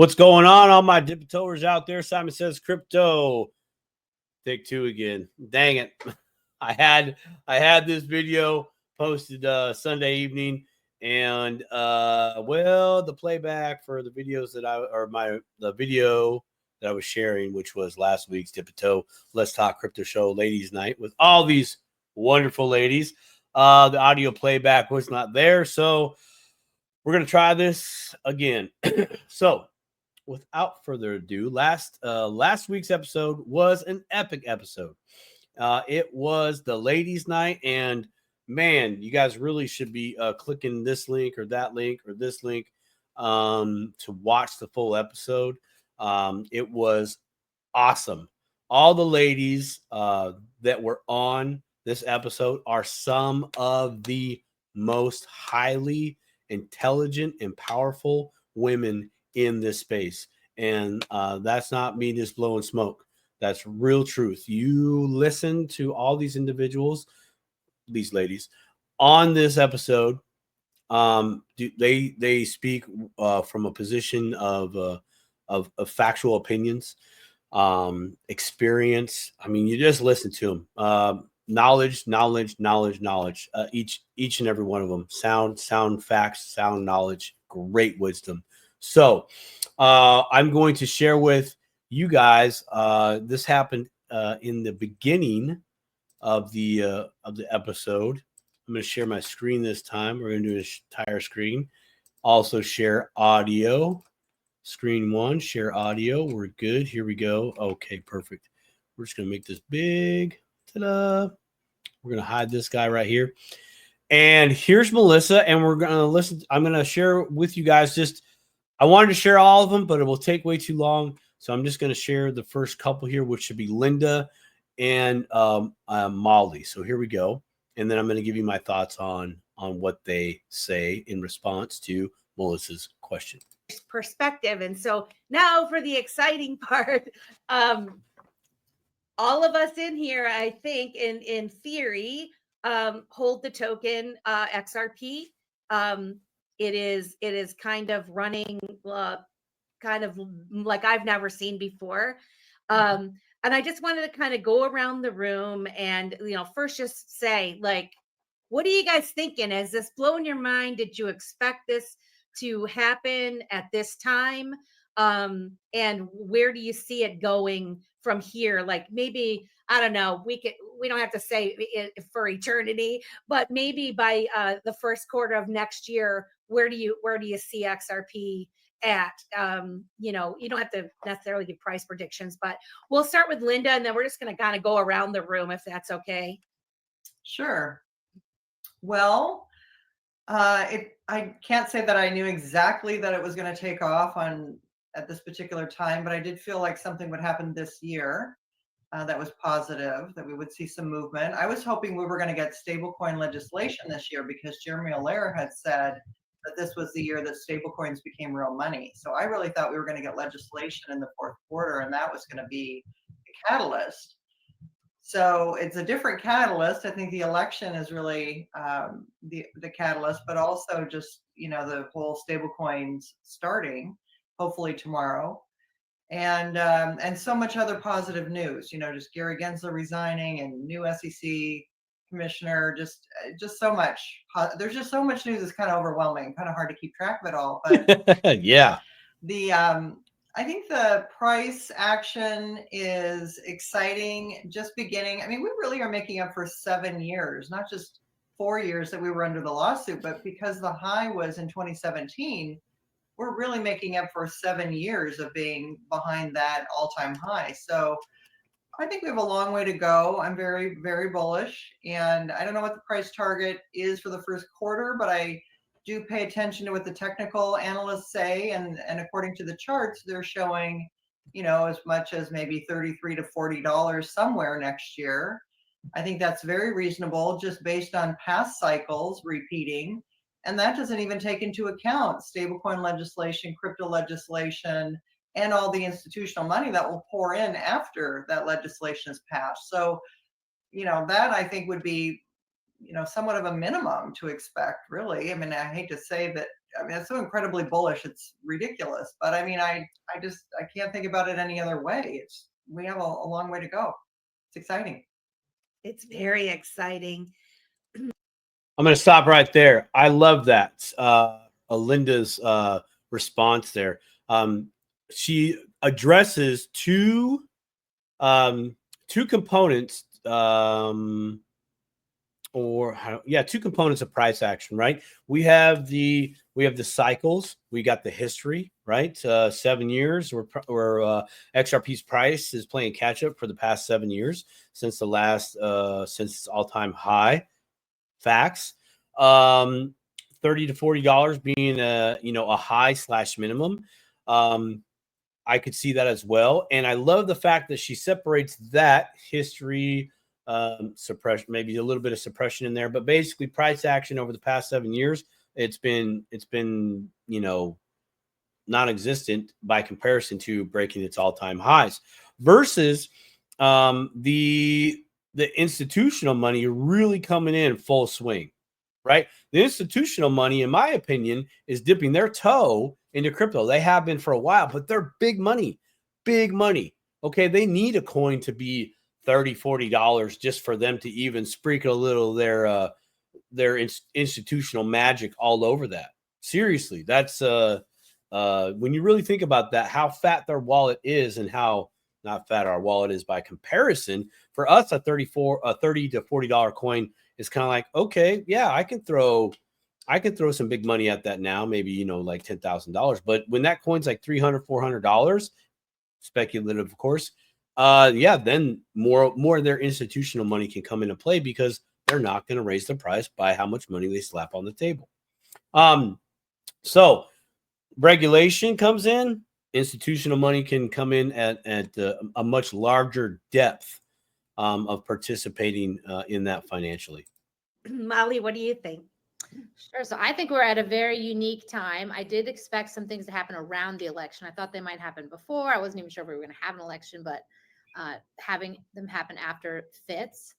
What's going on, all my diptoers out there? Simon Says Crypto. Take two again. Dang it. I had this video posted Sunday evening, and well, the playback for the videos that the video that I was sharing, which was last week's Dipto Let's Talk Crypto Show Ladies Night with all these wonderful ladies. The audio playback was not there, so we're gonna try this again. So without further ado, last week's episode was an epic episode. It was the ladies' night, and man, you guys really should be clicking this link or that link or this link to watch the full episode. It was awesome. All the ladies that were on this episode are some of the most highly intelligent and powerful women in this space. And that's not me just blowing smoke. That's real truth. You listen to all these individuals, these ladies, on this episode. They speak from a position of factual opinions, experience. I mean, you just listen to them. Knowledge. Each and every one of them. Sound facts, sound knowledge, great wisdom. So I'm going to share with you guys. This happened in the beginning of the episode. I'm going to share my screen this time. We're going to do an entire screen. Also share audio. Screen one, share audio. We're good. Here we go. Okay, perfect. We're just going to make this big. Ta-da. We're going to hide this guy right here. And here's Melissa, and we're going to listen. I'm going to share with you guys I wanted to share all of them, but it will take way too long. So I'm just going to share the first couple here, which should be Linda and Molly. So here we go. And then I'm going to give you my thoughts on what they say in response to Melissa's question. Perspective. And so now for the exciting part. All of us in here, I think, in theory, hold the token XRP. It is kind of running kind of like I've never seen before. And I just wanted to kind of go around the room and, first just say, like, what are you guys thinking? Has this blown your mind? Did you expect this to happen at this time? And where do you see it going from here? Like maybe, I don't know, we don't have to say it for eternity, but maybe by the first quarter of next year, where do you see XRP at? You don't have to necessarily give price predictions, but we'll start with Linda, and then we're just going to kind of go around the room if that's okay. Sure. Well, I can't say that I knew exactly that it was going to take off at this particular time, but I did feel like something would happen this year that was positive, that we would see some movement. I was hoping we were going to get stablecoin legislation this year because Jeremy Allaire had said that this was the year that stablecoins became real money. So I really thought we were going to get legislation in the fourth quarter, and that was going to be the catalyst. So it's a different catalyst. I think the election is really the catalyst, but also just, the whole stablecoins starting, hopefully tomorrow. And so much other positive news, just Gary Gensler resigning and new SEC commissioner, just so much. There's just so much news. It's kind of overwhelming, kind of hard to keep track of it all. But yeah, I think the price action is exciting, just beginning. I mean, we really are making up for 7 years, not just 4 years that we were under the lawsuit, but because the high was in 2017, we're really making up for 7 years of being behind that all-time high. So I think we have a long way to go. I'm very, very bullish. And I don't know what the price target is for the first quarter, but I do pay attention to what the technical analysts say, and according to the charts, they're showing, as much as maybe $33 to $40 somewhere next year. I think that's very reasonable, just based on past cycles repeating, and that doesn't even take into account stablecoin legislation, crypto legislation, and all the institutional money that will pour in after that legislation is passed. So, that I think would be somewhat of a minimum to expect, really. I mean, I hate to say that I mean, it's so incredibly bullish. It's ridiculous. But I mean, I can't think about it any other way. We have a long way to go. It's exciting. It's very exciting. I'm going to stop right there. I love that. Alinda's response there. She addresses two components, two components of price action, right? We have the cycles. We got the history, right? 7 years where XRP's price is playing catch up for the past 7 years since the last since its all-time high. Facts. $30 to $40 being a high / minimum. I could see that as well. And I love the fact that she separates that history, suppression, maybe a little bit of suppression in there, but basically price action over the past 7 years, it's been non-existent by comparison to breaking its all-time highs versus the institutional money really coming in full swing, right? The institutional money, in my opinion, is dipping their toe into crypto. They have been for a while, but they're big money. Okay, they need a coin to be $30, $40 just for them to even sprinkle a little of their institutional magic all over that. Seriously, that's when you really think about that, how fat their wallet is and how not fat our wallet is by comparison. For us, a $30 to $40 coin is kind of like, okay, yeah, I can throw some big money at that now, maybe, like $10,000. But when that coin's like $300, $400, speculative, of course, then more of their institutional money can come into play because they're not going to raise the price by how much money they slap on the table. So regulation comes in, institutional money can come in at a much larger depth of participating in that financially. Molly, what do you think? Sure. So I think we're at a very unique time. I did expect some things to happen around the election. I thought they might happen before. I wasn't even sure if we were going to have an election, but having them happen after fits.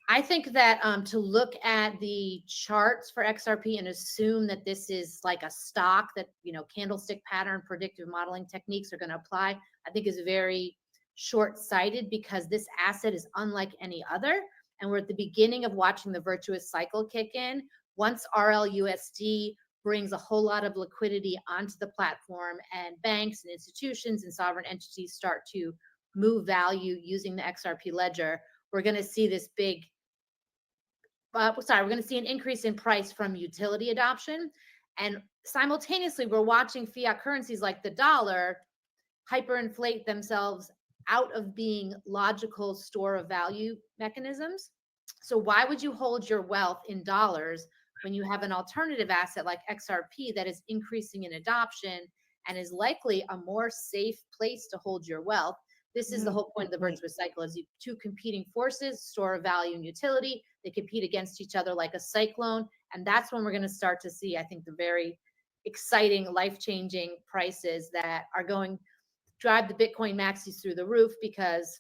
I think that to look at the charts for XRP and assume that this is like a stock that, candlestick pattern predictive modeling techniques are going to apply, I think is very short-sighted because this asset is unlike any other. And we're at the beginning of watching the virtuous cycle kick in. Once RLUSD brings a whole lot of liquidity onto the platform and banks and institutions and sovereign entities start to move value using the XRP ledger, we're going to see this big, we're going to see an increase in price from utility adoption. And simultaneously, we're watching fiat currencies like the dollar hyperinflate themselves out of being logical store of value mechanisms. So why would you hold your wealth in dollars when you have an alternative asset like XRP that is increasing in adoption and is likely a more safe place to hold your wealth? This is the whole point of the virtuous cycle, is two competing forces, store of value and utility. They compete against each other like a cyclone. And that's when we're going to start to see, I think, the very exciting, life-changing prices that are going to drive the Bitcoin maxis through the roof, because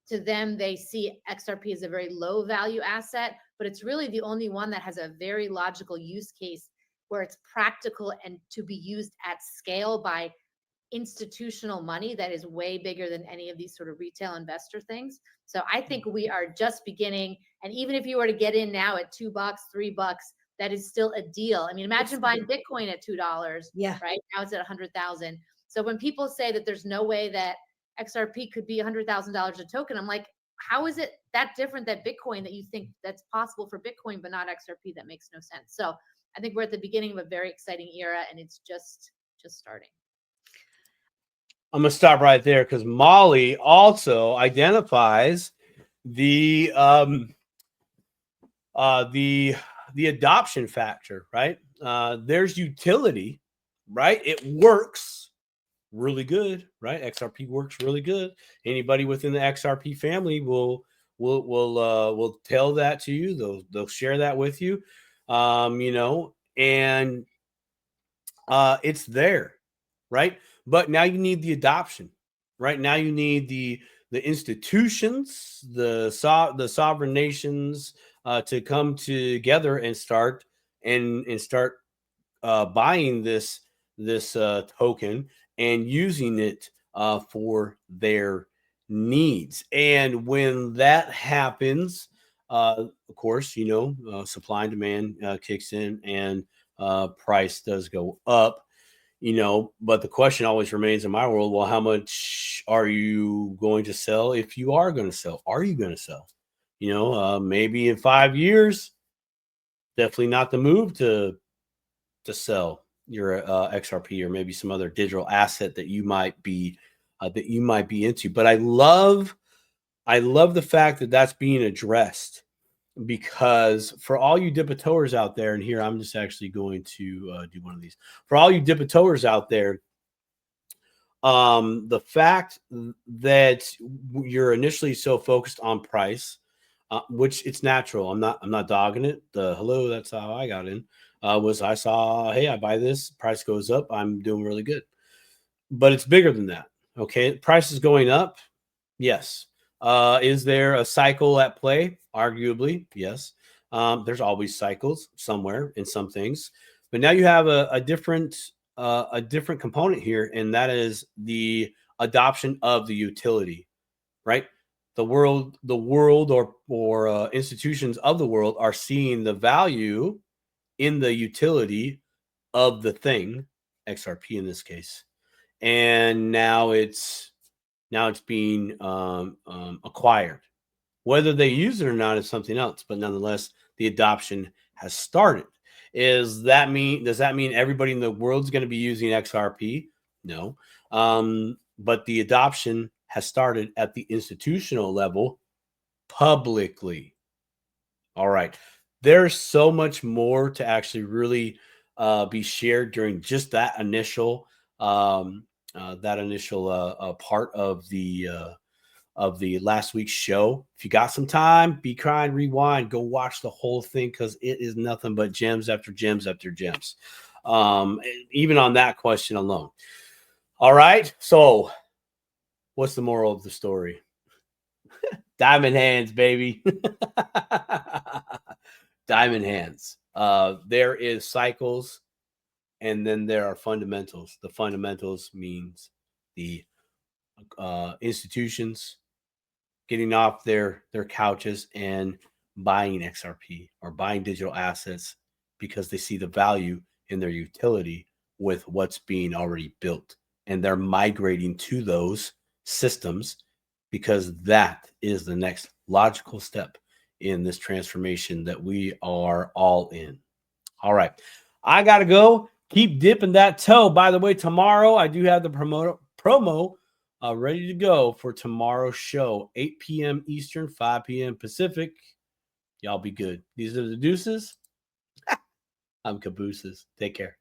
to them, they see XRP as a very low value asset, but it's really the only one that has a very logical use case where it's practical and to be used at scale by institutional money that is way bigger than any of these sort of retail investor things. So I think we are just beginning. And even if you were to get in now at $2, $3, that is still a deal. I mean, imagine buying Bitcoin at $2. Yeah. Right now it's at 100,000. So when people say that there's no way that XRP could be $100,000 a token, I'm like, how is it that different than Bitcoin that you think that's possible for Bitcoin, but not XRP? That makes no sense. So I think we're at the beginning of a very exciting era, and it's just starting. I'm gonna stop right there because Molly also identifies the adoption factor, right? There's utility, right? It works really good, right? XRP works really good. Anybody within the XRP family will tell that to you. They'll share that with you, and it's there, right? But now you need the adoption, right? Now you need the institutions, the sovereign nations to come together and start buying this token and using it for their needs. And when that happens, of course, supply and demand kicks in, and price does go up. But the question always remains in my world, well, how much are you going to sell? If you are going to sell, are you going to sell? Maybe in 5 years, definitely not the move to sell your XRP or maybe some other digital asset that you might be into. But I love the fact that that's being addressed, because for all you dipotors out there, and here I'm just actually going to do one of these. For all you dipotors out there, the fact that you're initially so focused on price, which it's natural. I'm not dogging it. Hello, that's how I got in. Was I saw, hey, I buy this, price goes up, I'm doing really good. But it's bigger than that. Okay, price is going up. Yes. Is there a cycle at play? Arguably, yes. There's always cycles somewhere in some things, but now you have a different component here, and that is the adoption of the utility, right? The world or institutions of the world are seeing the value in the utility of the thing, XRP in this case, and now it's being acquired. Whether they use it or not is something else, but nonetheless, the adoption has started. Does that mean everybody in the world is going to be using XRP? No, but the adoption has started at the institutional level publicly. All right. There's so much more to actually really be shared during just that initial part of the last week's show. If you got some time, be kind, rewind, go watch the whole thing, because it is nothing but gems after gems after gems. Even on that question alone. All right. So what's the moral of the story? Diamond hands, baby. Diamond hands. There is cycles, and then there are fundamentals. The fundamentals means the institutions getting off their couches and buying XRP or buying digital assets because they see the value in their utility with what's being already built, and they're migrating to those systems because that is the next logical step in this transformation that we are all in. All right, I gotta go. Keep dipping that toe. By the way, tomorrow I do have the promo ready to go for tomorrow's show, 8 p.m. Eastern, 5 p.m. Pacific. Y'all be good. These are the deuces. I'm Cabooses. Take care.